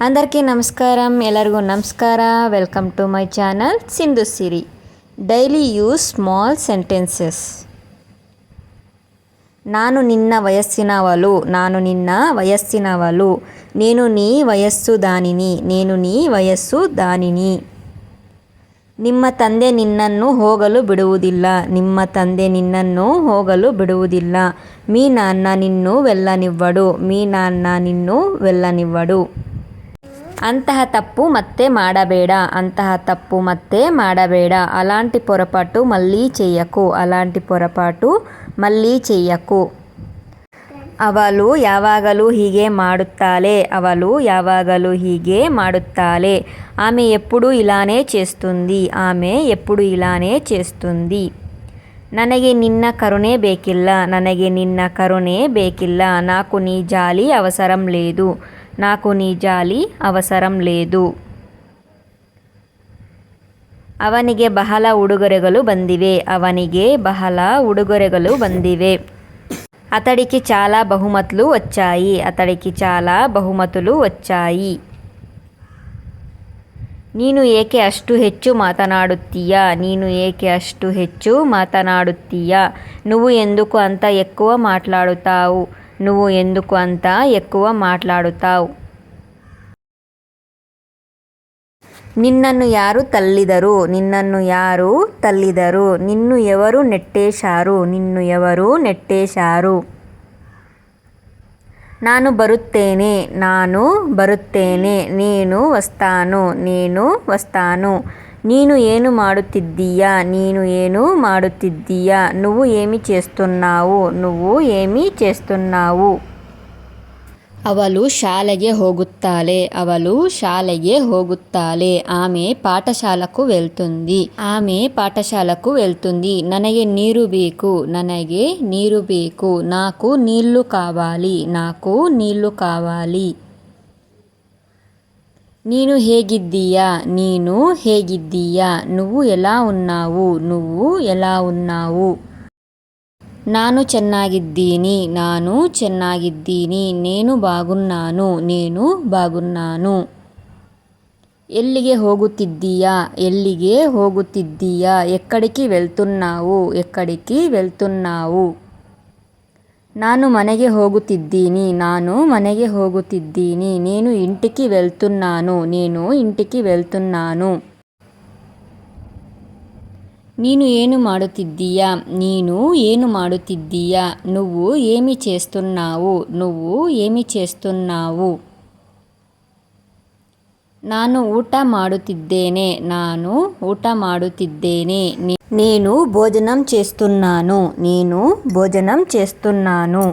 అందరికీ నమస్కారం. ಎಲ್ಲರಿಗೂ ನಮಸ್ಕಾರ. Welcome to my channel Sindhu Siri. Daily use small sentences. ನಾನು ನಿನ್ನ ವಯಸ್ಸಿನವಳು, ನಾನು ನಿನ್ನ ವಯಸ್ಸಿನವಳು. నేను నీ ವಯಸ್ಸು ದಾನಿನಿ, నేను నీ ವಯಸ್ಸು ದಾನಿನಿ. ನಿಮ್ಮ ತಂದೆ ನಿನ್ನನ್ನು ಹೋಗಲು ಬಿಡುವುದಿಲ್ಲ, ನಿಮ್ಮ ತಂದೆ ನಿನ್ನನ್ನು ಹೋಗಲು ಬಿಡುವುದಿಲ್ಲ. మీ నాన్న నిన్ను వెళ్ళనివ్వడు, మీ నాన్న నిన్ను వెళ్ళనివ్వడు. ಅಂತಹ ತಪ್ಪು ಮತ್ತೆ ಮಾಡಬೇಡ, ಅಂತಹ ತಪ್ಪು ಮತ್ತೆ ಮಾಡಬೇಡ. అలాంటి పొరపాటు మళ్ళీ చెయ్యకు, అలాంటి పొరపాటు మళ్ళీ చెయ్యకు. ಅವಳು ಯಾವಾಗಲೂ ಹೀಗೆ ಮಾಡುತ್ತಾಳೆ, ಅವಳು ಯಾವಾಗಲೂ ಹೀಗೆ ಮಾಡುತ್ತಾಳೆ. ఆమె ఎప్పుడు ఇలానే చేస్తుంది, ఆమె ఎప్పుడు ఇలానే చేస్తుంది. ನನಗೆ ನಿನ್ನ ಕರುಣೆ ಬೇಕಿಲ್ಲ, ನನಗೆ ನಿನ್ನ ಕರುಣೆ ಬೇಕಿಲ್ಲ. నాకు నీ జాలి అవసరం లేదు, నాకు నీ జాలి అవసరం లేదు. ಅವನಿಗೆ ಬಹಳ ಉಡುಗೊರೆಗಳು ಬಂದಿವೆ, ಅವನಿಗೆ ಬಹಳ ಉಡುಗೊರೆಗಳು ಬಂದಿವೆ. అతడికి చాలా బహుమతులు వచ్చాయి, అతడికి చాలా బహుమతులు వచ్చాయి. ನೀನು ಏಕೆ ಅಷ್ಟು ಹೆಚ್ಚು ಮಾತನಾಡುತ್ತೀಯಾ, ನೀನು ಏಕೆ ಅಷ್ಟು ಹೆಚ್ಚು ಮಾತನಾಡುತ್ತೀಯಾ. నువ్వు ఎందుకు అంత ఎక్కువ మాట్లాడుతావు, నువ్వు ఎందుకు అంత ఎక్కువ మాట్లాడుతావు. నిన్నನ್ನು ಯಾರು ತಳ್ಳಿದರು, నిన్నನ್ನು ಯಾರು ತಳ್ಳಿದರು. నిన్ను ఎవరు నెట్టేశారు, నిన్ను ఎవరు నెట్టేశారు. ನಾನು ಬರುತ್ತೇನೆ, ನಾನು ಬರುತ್ತೇನೆ. నేను వస్తాను, నేను వస్తాను. ನೀನು ಏನು ಮಾಡುತ್ತಿದ್ದೀಯಾ, ನೀನು ಏನು ಮಾಡುತ್ತಿದ್ದೀಯా. నువ్వు ఏమి చేస్తున్నావు, నువ్వు ఏమి చేస్తున్నావు. ಅವಳು ಶಾಲೆಗೆ ಹೋಗುತ್ತಾಳೆ, ಅವಳು ಶಾಲೆಗೆ ಹೋಗುತ್ತಾಳೆ. ఆమె పాఠశాలకు వెళ్తుంది, ఆమె పాఠశాలకు వెళ్తుంది. ನನಗೆ ನೀರು ಬೇಕು, ನನಗೆ ನೀರು ಬೇಕು. నాకు నీళ్లు కావాలి, నాకు నీళ్లు కావాలి. ನೀನು ಹೇಗಿದ್ದೀಯಾ, ನೀನು ಹೇಗಿದ್ದೀಯಾ. నువ్వు ఎలా ఉన్నావు, నువ్వు ఎలా ఉన్నావు. ನಾನು ಚೆನ್ನಾಗಿದ್ದೀನಿ, ನಾನು ಚೆನ್ನಾಗಿದ್ದೀನಿ. నేను బాగున్నాను, నేను బాగున్నాను. ఎಲ್ಲಿಗೆ ಹೋಗುತ್ತಿದ್ದೀಯా, ఎಲ್ಲಿಗೆ ಹೋಗುತ್ತಿದ್ದೀయా. ఎక్కడికి వెళ్తున్నావు, ఎక్కడికి వెళ్తున్నావు. ನಾನು ಮನೆಗೆ ಹೋಗುತ್ತಿದ್ದೀನಿ, ನಾನು ಮನೆಗೆ ಹೋಗುತ್ತಿದ್ದೀನಿ. నేను ఇంటికి వెళ్తున్నాను, నేను ఇంటికి వెళ్తున్నాను. ನೀನು ಏನು ಮಾಡುತ್ತಿದ್ದೀಯಾ, ನೀನು ಏನು ಮಾಡುತ್ತಿದ್ದೀಯಾ. నువ్వు ఏమి చేస్తున్నావు, నువ్వు ఏమి చేస్తున్నావు. ನಾನು ಊಟ ಮಾಡುತ್ತಿದ್ದೇನೆ, ನಾನು ಊಟ ಮಾಡುತ್ತಿದ್ದೇನೆ. నేను భోజనం చేస్తున్నాను, నేను భోజనం చేస్తున్నాను.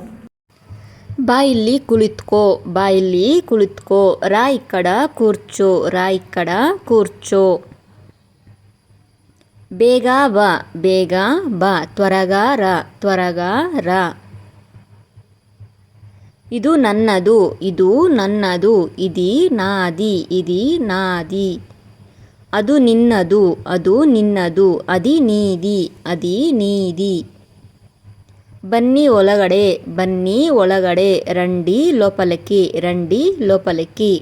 బా ಇಲ್ಲಿ ಕುಳಿತುಕೋ, బా ಇಲ್ಲಿ ಕುಳಿತುಕೋ. రా ఇక్కడ కూర్చో, రా ఇక్కడ కూర్చో. ಬೇಗ ಬಾ, ಬೇಗ ಬಾ. ತ್ವరగా రా, త్వరగా రా. ಇದು ನನ್ನದು, ಇದು ನನ್ನದು. ఇది నాది, ఇది నాది. ಅದು ನಿನ್ನದು, ಅದು ನಿನ್ನದು. అది నీది, అది నీది. ಬನ್ನಿ ಒಳಗಡೆ, ಬನ್ನಿ ಒಳಗಡೆ. రండి లోపలికి, రండి లోపలికి.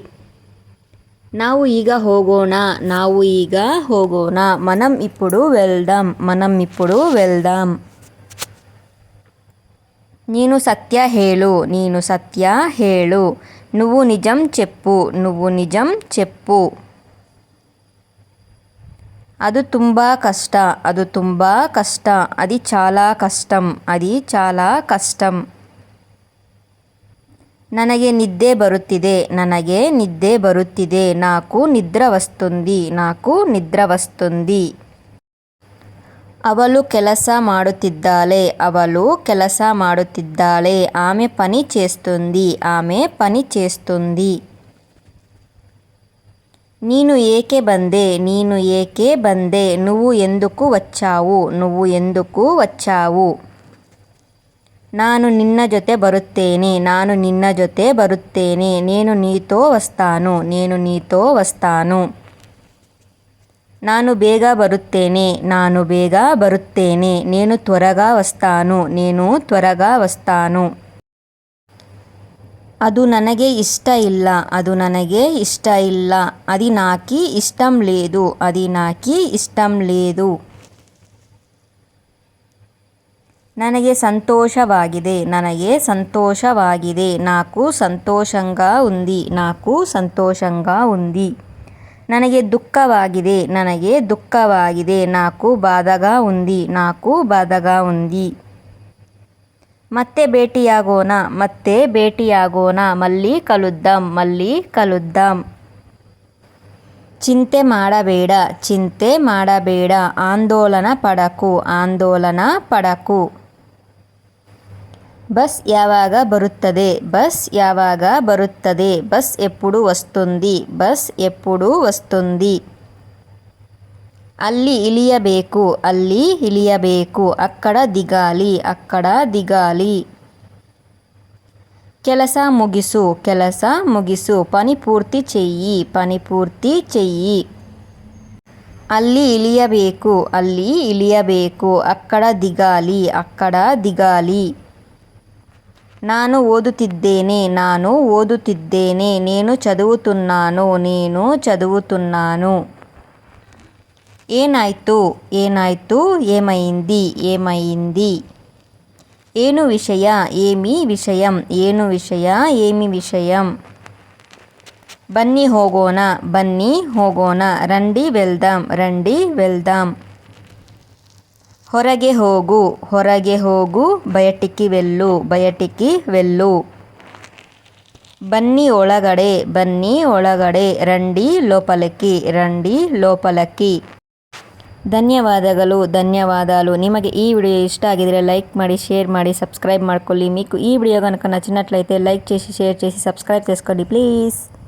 ನಾವು ಈಗ ಹೋಗೋಣ, ನಾವು ಈಗ ಹೋಗೋಣ. మనం ఇప్పుడు వెళ్దాం, మనం ఇప్పుడు వెళ్దాం. ನೀನು ಸತ್ಯ ಹೇಳು, ನೀನು ಸತ್ಯ ಹೇಳು. నువ్వు నిజం చెప్పు, నువ్వు నిజం చెప్పు. ಅದು ತುಂಬ ಕಷ್ಟ, ಅದು ತುಂಬ ಕಷ್ಟ. అది చాలా కష్టం, అది చాలా కష్టం. ನನಗೆ ನಿದ್ದೆ ಬರುತ್ತಿದೆ, ನನಗೆ ನಿದ್ದೆ ಬರುತ್ತಿದೆ. నాకు నిద్ర వస్తుంది, నాకు నిద్ర వస్తుంది. ಅವಳು ಕೆಲಸ ಮಾಡುತ್ತಿದ್ದಾಳೆ, ಅವಳು ಕೆಲಸ ಮಾಡುತ್ತಿದ್ದಾಳೆ. ఆమె పని చేస్తుంది, ఆమె పని చేస్తుంది. ನೀನು ಏಕೆ ಬಂದೆ, ನೀನು ಏಕೆ ಬಂದೆ. నువ్వు ఎందుకు వచ్చావు, నువ్వు ఎందుకు వచ్చావు. ನಾನು ನಿನ್ನ ಜೊತೆ ಬರುತ್ತೇನೆ, ನಾನು ನಿನ್ನ ಜೊತೆ ಬರುತ್ತೇನೆ. నేను నీతో వస్తాను, నేను నీతో వస్తాను. ನಾನು ಬೇಗ ಬರುತ್ತೇನೆ, ನಾನು ಬೇಗ ಬರುತ್ತೇನೆ. నేను త్వరగా వస్తాను, నేను త్వరగా వస్తాను. ಅದು ನನಗೆ ఇష్ట ಇಲ್ಲ, ಅದು ನನಗೆ ఇష్ట ಇಲ್ಲ. అది నాకి ఇష్టం లేదు, అది నాకి ఇష్టం లేదు. ನನಗೆ ಸಂತೋಷವಾಗಿದೆ, ನನಗೆ సంతోషವಾಗಿದೆ. నాకు సంతోషంగా ఉంది, నాకు సంతోషంగా ఉంది. ನನಗೆ ದುಃಖವಾಗಿದೆ, ನನಗೆ ದುಃಖವಾಗಿದೆ. నాకు బాధగా ఉంది, నాకు బాధగా ఉంది. ಮತ್ತೆ ಭೇಟಿಯಾಗೋಣ, ಮತ್ತೆ ಭೇಟಿಯಾಗೋಣ. మళ్ళీ కలుద్దాం, మళ్ళీ కలుద్దాం. ಚಿಂತೆ ಮಾಡಬೇಡ, ಚಿಂತೆ ಮಾಡಬೇಡ. ಆಂದೋಲನ ಪಡಕು, ಆಂದೋಲನ ಪಡಕು. బస్ ಯಾವಾಗ ಬರುತ್ತದೆ, బస్ ಯಾವಾಗ ಬರುತ್ತದೆ. బస్ ఎప్పుడు వస్తుంది, బస్ ఎప్పుడు వస్తుంది. ಅಲ್ಲಿ ಇಳಿಯಬೇಕು, ಅಲ್ಲಿ ಇಳಿಯಬೇಕು. ಅక్కడ దిగాలి, అక్కడ దిగాలి. ಕೆಲಸ ಮುಗಿಸು, ಕೆಲಸ ಮುಗಿಸು. పని పూర్తి చెయ్యి, పని పూర్తి చెయ్యి. ಅಲ್ಲಿ ಇಳಿಯಬೇಕು, ಅಲ್ಲಿ ಇಳಿಯಬೇಕು. ಅక్కడ దిగాలి, అక్కడ దిగాలి. ನಾನು ಓದುತ್ತಿದ್ದೇನೆ, ನಾನು ಓದುತ್ತಿದ್ದೇನೆ. నేను చదువుతున్నాను, నేను చదువుతున్నాను. ಏನಾಯ್ತು, ಏನಾಯ್ತು. ఏమైంది, ఏమైంది. ಏನು ವಿಷಯ, ఏమి విషయం. ಏನು ವಿಷಯ, ఏమి విషయం. ಬನ್ನಿ ಹೋಗೋಣ, ಬನ್ನಿ ಹೋಗೋಣ. రండి వెళ్దాం, రండి వెళ్దాం. ಹೊರಗೆ ಹೋಗು, ಹೊರಗೆ ಹೋಗು. బయటికి వెళ్ళు, బయటికి వెళ్ళు. ಬನ್ನಿ ಒಳಗಡೆ, ಬನ್ನಿ ಒಳಗಡೆ. రండి లోపలికి, రండి లోపలికి. ಧನ್ಯವಾದಗಳು, ಧನ್ಯವಾదాలు. ನಿಮಗೆ ಈ ವಿಡಿಯೋ ఇష్ట ಆಗಿದ್ರೆ లైక్ ಮಾಡಿ, షేర్ ಮಾಡಿ, సబ్స్క్రైబ్ ಮಾಡ್ಕೊಳ್ಳಿ. మీకు ఈ వీడియో కనుక నచ్చినట్లయితే లైక్ చేసి, షేర్ చేసి, సబ్స్క్రైబ్ చేసుకోండి ప్లీజ్.